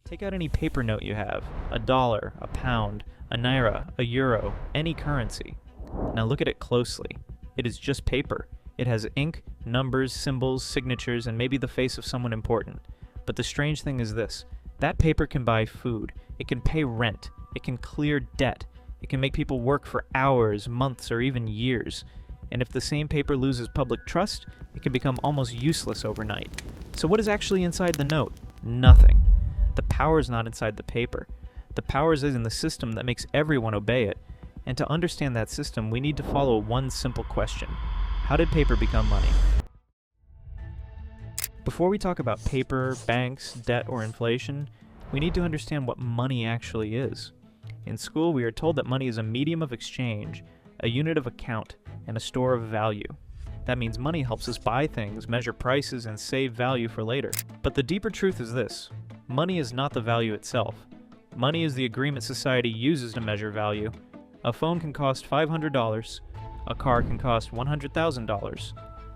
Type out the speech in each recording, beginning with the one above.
Take out any paper note you have, a dollar, a pound, a naira, a euro, any currency. Now look at it closely. It is just paper. It has ink, numbers, symbols, signatures, and maybe the face of someone important. But the strange thing is this. That paper can buy food. It can pay rent. It can clear debt. It can make people work for hours, months, or even years. And if the same paper loses public trust, it can become almost useless overnight. So what is actually inside the note? Nothing. The power is not inside the paper. The power is in the system that makes everyone obey it. And to understand that system, we need to follow one simple question. How did paper become money? Before we talk about paper, banks, debt, or inflation, we need to understand what money actually is. In school, we are told that money is a medium of exchange, a unit of account, and a store of value. That means money helps us buy things, measure prices, and save value for later. But the deeper truth is this. Money is not the value itself. Money is the agreement society uses to measure value. A phone can cost $500. A car can cost $100,000.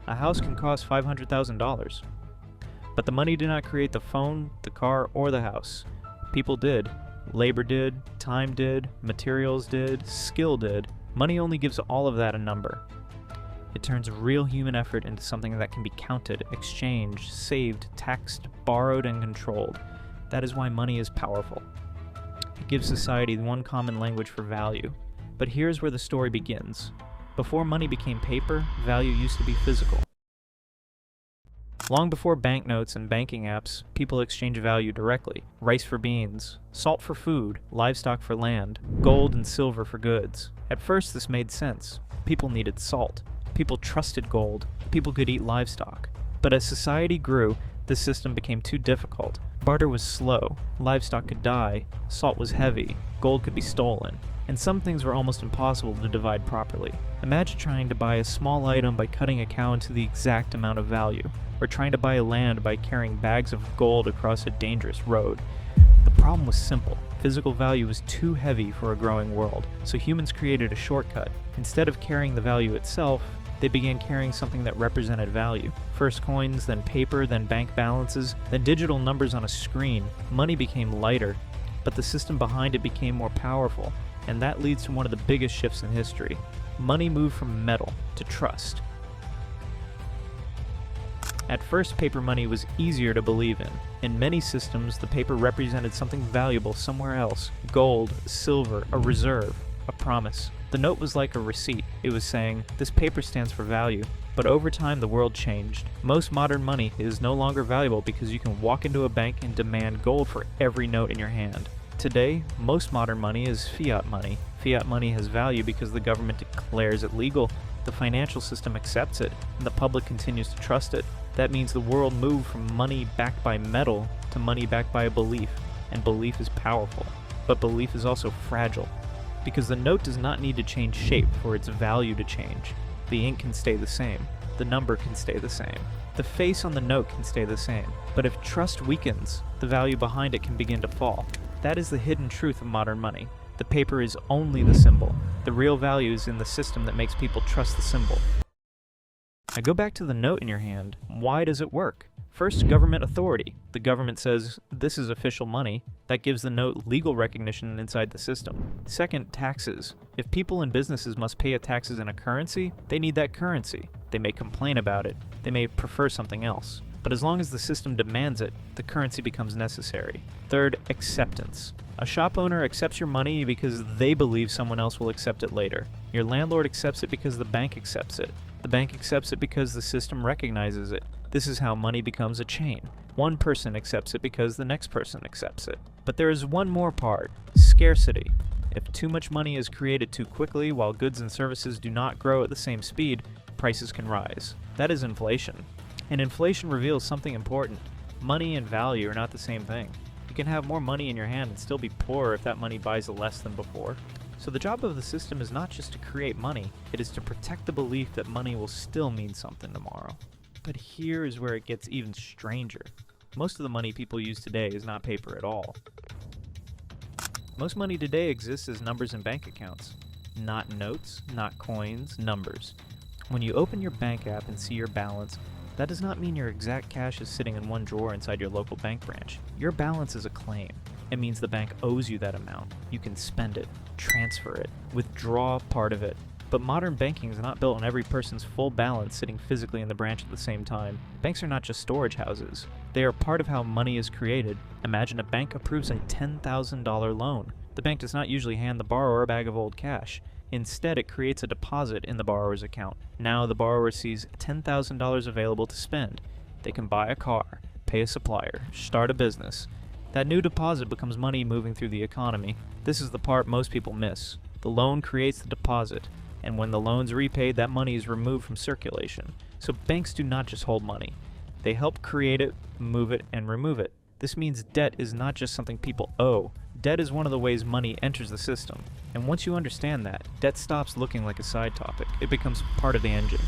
A house can cost $500,000. But the money did not create the phone, the car, or the house. People did. Labor did. Time did. Materials did. Skill did. Money only gives all of that a number. It turns real human effort into something that can be counted, exchanged, saved, taxed, borrowed, and controlled. That is why money is powerful. It gives society one common language for value. But here's where the story begins. Before money became paper, value used to be physical. Long before banknotes and banking apps, people exchanged value directly. Rice for beans, salt for food, livestock for land, gold and silver for goods. At first this made sense. People needed salt. People trusted gold. People could eat livestock. But as society grew, this system became too difficult. Barter was slow, livestock could die, salt was heavy, gold could be stolen, and some things were almost impossible to divide properly. Imagine trying to buy a small item by cutting a cow into the exact amount of value, or trying to buy a land by carrying bags of gold across a dangerous road. The problem was simple. Physical value was too heavy for a growing world, so humans created a shortcut. Instead of carrying the value itself, they began carrying something that represented value. First coins, then paper, then bank balances, then digital numbers on a screen. Money became lighter, but the system behind it became more powerful, and that leads to one of the biggest shifts in history. Money moved from metal to trust. At first, paper money was easier to believe in. In many systems, the paper represented something valuable somewhere else. Gold, silver, a reserve, a promise. The note was like a receipt. It was saying, this paper stands for value. But over time, the world changed. Most modern money is no longer valuable because you can walk into a bank and demand gold for every note in your hand. Today, most modern money is fiat money. Fiat money has value because the government declares it legal, the financial system accepts it, and the public continues to trust it. That means the world moved from money backed by metal to money backed by a belief, and belief is powerful. But belief is also fragile, because the note does not need to change shape for its value to change. The ink can stay the same. The number can stay the same. The face on the note can stay the same. But if trust weakens, the value behind it can begin to fall. That is the hidden truth of modern money. The paper is only the symbol. The real value is in the system that makes people trust the symbol. Now go back to the note in your hand. Why does it work? First, government authority. The government says, this is official money. That gives the note legal recognition inside the system. Second, taxes. If people and businesses must pay taxes in a currency, they need that currency. They may complain about it. They may prefer something else. But as long as the system demands it, the currency becomes necessary. Third, acceptance. A shop owner accepts your money because they believe someone else will accept it later. Your landlord accepts it because the bank accepts it. The bank accepts it because the system recognizes it. This is how money becomes a chain. One person accepts it because the next person accepts it. But there is one more part, scarcity. If too much money is created too quickly while goods and services do not grow at the same speed, prices can rise. That is inflation. And inflation reveals something important. Money and value are not the same thing. You can have more money in your hand and still be poor if that money buys less than before. So the job of the system is not just to create money, it is to protect the belief that money will still mean something tomorrow. But here is where it gets even stranger. Most of the money people use today is not paper at all. Most money today exists as numbers in bank accounts. Not notes, not coins, numbers. When you open your bank app and see your balance, That does not mean your exact cash is sitting in one drawer inside your local bank branch. Your balance is a claim. It means the bank owes you that amount. You can spend it, transfer it, withdraw part of it. But modern banking is not built on every person's full balance sitting physically in the branch at the same time. Banks are not just storage houses. They are part of how money is created. Imagine a bank approves a $10,000 loan. The bank does not usually hand the borrower a bag of old cash. Instead, it creates a deposit in the borrower's account. Now the borrower sees $10,000 available to spend. They can buy a car, pay a supplier, start a business. That new deposit becomes money moving through the economy. This is the part most people miss. The loan creates the deposit, and when the loan's repaid, that money is removed from circulation. So banks do not just hold money. They help create it, move it, and remove it. This means debt is not just something people owe. Debt is one of the ways money enters the system. And once you understand that, debt stops looking like a side topic. It becomes part of the engine.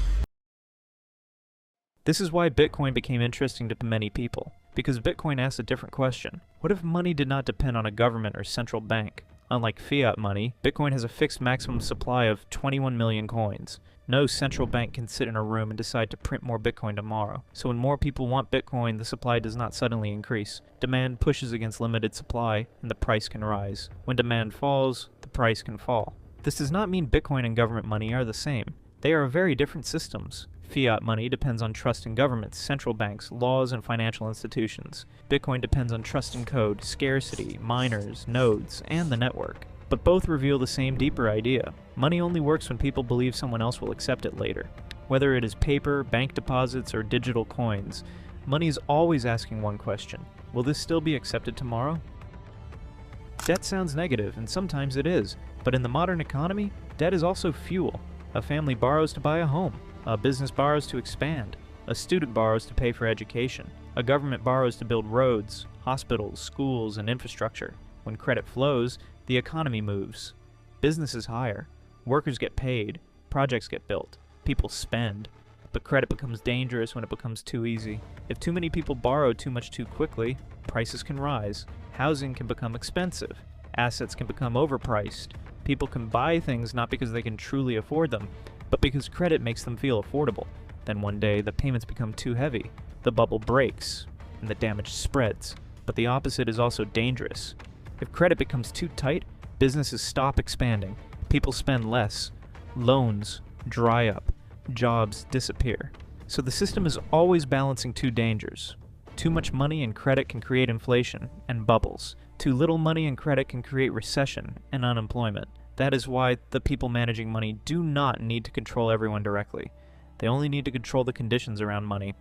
This is why Bitcoin became interesting to many people, because Bitcoin asks a different question. What if money did not depend on a government or central bank? Unlike fiat money, Bitcoin has a fixed maximum supply of 21 million coins. No central bank can sit in a room and decide to print more Bitcoin tomorrow. So when more people want Bitcoin, the supply does not suddenly increase. Demand pushes against limited supply, and the price can rise. When demand falls, the price can fall. This does not mean Bitcoin and government money are the same. They are very different systems. Fiat money depends on trust in governments, central banks, laws, and financial institutions. Bitcoin depends on trust in code, scarcity, miners, nodes, and the network. But both reveal the same deeper idea. Money only works when people believe someone else will accept it later. Whether it is paper, bank deposits, or digital coins, money is always asking one question: will this still be accepted tomorrow? Debt sounds negative, and sometimes it is. But in the modern economy, debt is also fuel. A family borrows to buy a home. A business borrows to expand. A student borrows to pay for education. A government borrows to build roads, hospitals, schools, and infrastructure. When credit flows, the economy moves. Businesses hire. Workers get paid. Projects get built. People spend. But credit becomes dangerous when it becomes too easy. If too many people borrow too much too quickly, prices can rise. Housing can become expensive. Assets can become overpriced. People can buy things not because they can truly afford them, but because credit makes them feel affordable. Then one day, the payments become too heavy. The bubble breaks, and the damage spreads. But the opposite is also dangerous. If credit becomes too tight, businesses stop expanding. People spend less. Loans dry up. Jobs disappear. So the system is always balancing two dangers. Too much money and credit can create inflation and bubbles. Too little money and credit can create recession and unemployment. That is why the people managing money do not need to control everyone directly. They only need to control the conditions around money.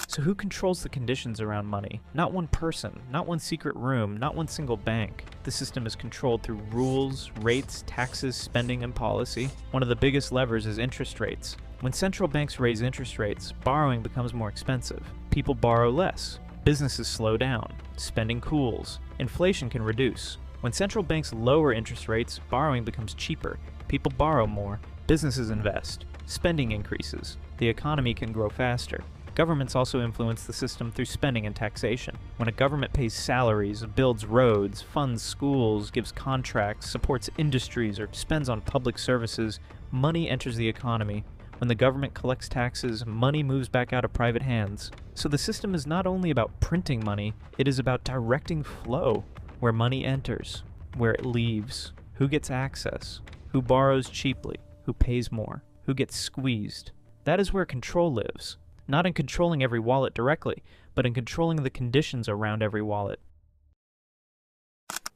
So who controls the conditions around money? Not one person, not one secret room, not one single bank. The system is controlled through rules, rates, taxes, spending, and policy. One of the biggest levers is interest rates. When central banks raise interest rates, borrowing becomes more expensive. People borrow less. Businesses slow down. Spending cools. Inflation can reduce. When central banks lower interest rates, borrowing becomes cheaper. People borrow more. Businesses invest. Spending increases. The economy can grow faster. Governments also influence the system through spending and taxation. When a government pays salaries, builds roads, funds schools, gives contracts, supports industries, or spends on public services, money enters the economy. When the government collects taxes, money moves back out of private hands. So the system is not only about printing money, it is about directing flow. Where money enters, where it leaves, who gets access, who borrows cheaply, who pays more, who gets squeezed. That is where control lives. Not in controlling every wallet directly, but in controlling the conditions around every wallet.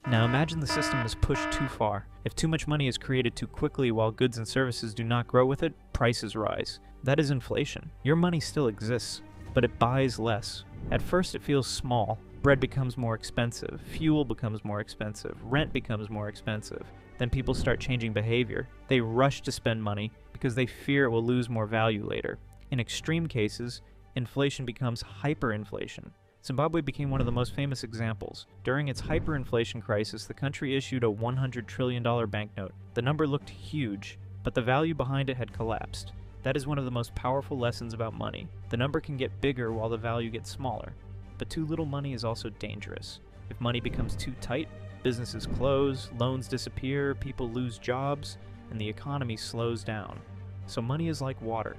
Now imagine the system is pushed too far. If too much money is created too quickly while goods and services do not grow with it, prices rise. That is inflation. Your money still exists, but it buys less. At first it feels small. Bread becomes more expensive, fuel becomes more expensive, rent becomes more expensive. Then people start changing behavior. They rush to spend money because they fear it will lose more value later. In extreme cases, inflation becomes hyperinflation. Zimbabwe became one of the most famous examples. During its hyperinflation crisis, the country issued a $100 trillion banknote. The number looked huge, but the value behind it had collapsed. That is one of the most powerful lessons about money. The number can get bigger while the value gets smaller. But too little money is also dangerous. If money becomes too tight, businesses close, loans disappear, people lose jobs, and the economy slows down. So money is like water.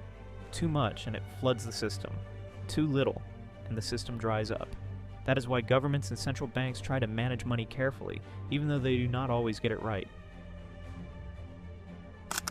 Too much and it floods the system. Too little and the system dries up. That is why governments and central banks try to manage money carefully, even though they do not always get it right.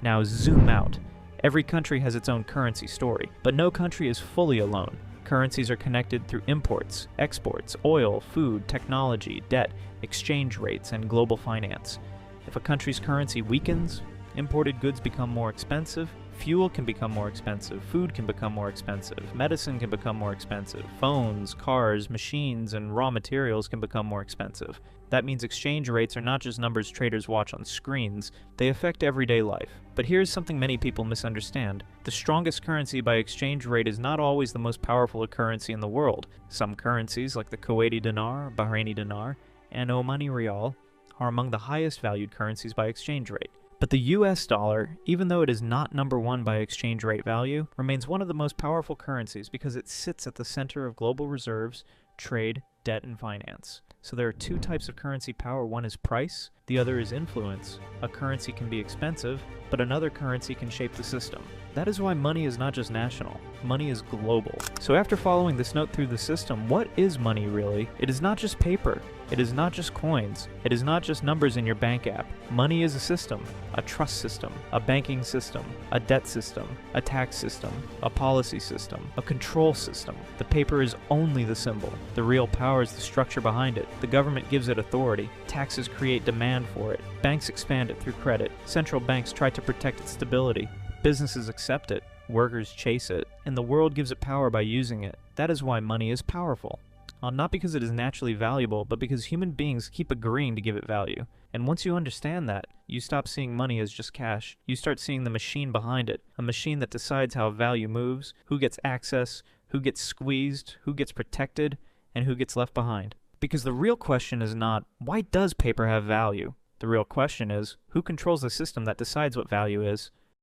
Now zoom out. Every country has its own currency story, but no country is fully alone. Currencies are connected through imports, exports, oil, food, technology, debt, exchange rates, and global finance. If a country's currency weakens, imported goods become more expensive, fuel can become more expensive, food can become more expensive, medicine can become more expensive, phones, cars, machines, and raw materials can become more expensive. That means exchange rates are not just numbers traders watch on screens, they affect everyday life. But here's something many people misunderstand. The strongest currency by exchange rate is not always the most powerful currency in the world. Some currencies, like the Kuwaiti dinar, Bahraini dinar, and Omani rial, are among the highest valued currencies by exchange rate. But the US dollar, even though it is not number one by exchange rate value, remains one of the most powerful currencies because it sits at the center of global reserves, trade, debt, and finance. So there are two types of currency power. One is price, the other is influence. A currency can be expensive, but another currency can shape the system. That is why money is not just national, money is global. So after following this note through the system, what is money really? It is not just paper. It is not just coins. It is not just numbers in your bank app. Money is a system, a trust system, a banking system, a debt system, a tax system, a policy system, a control system. The paper is only the symbol. The real power is the structure behind it. The government gives it authority. Taxes create demand for it. Banks expand it through credit. Central banks try to protect its stability. Businesses accept it. Workers chase it. And the world gives it power by using it. That is why money is powerful. Not because it is naturally valuable, but because human beings keep agreeing to give it value. And once you understand that, you stop seeing money as just cash. You start seeing the machine behind it, a machine that decides how value moves, who gets access, who gets squeezed, who gets protected, and who gets left behind. Because the real question is not, why does paper have value? The real question is, who controls the system that decides what value is?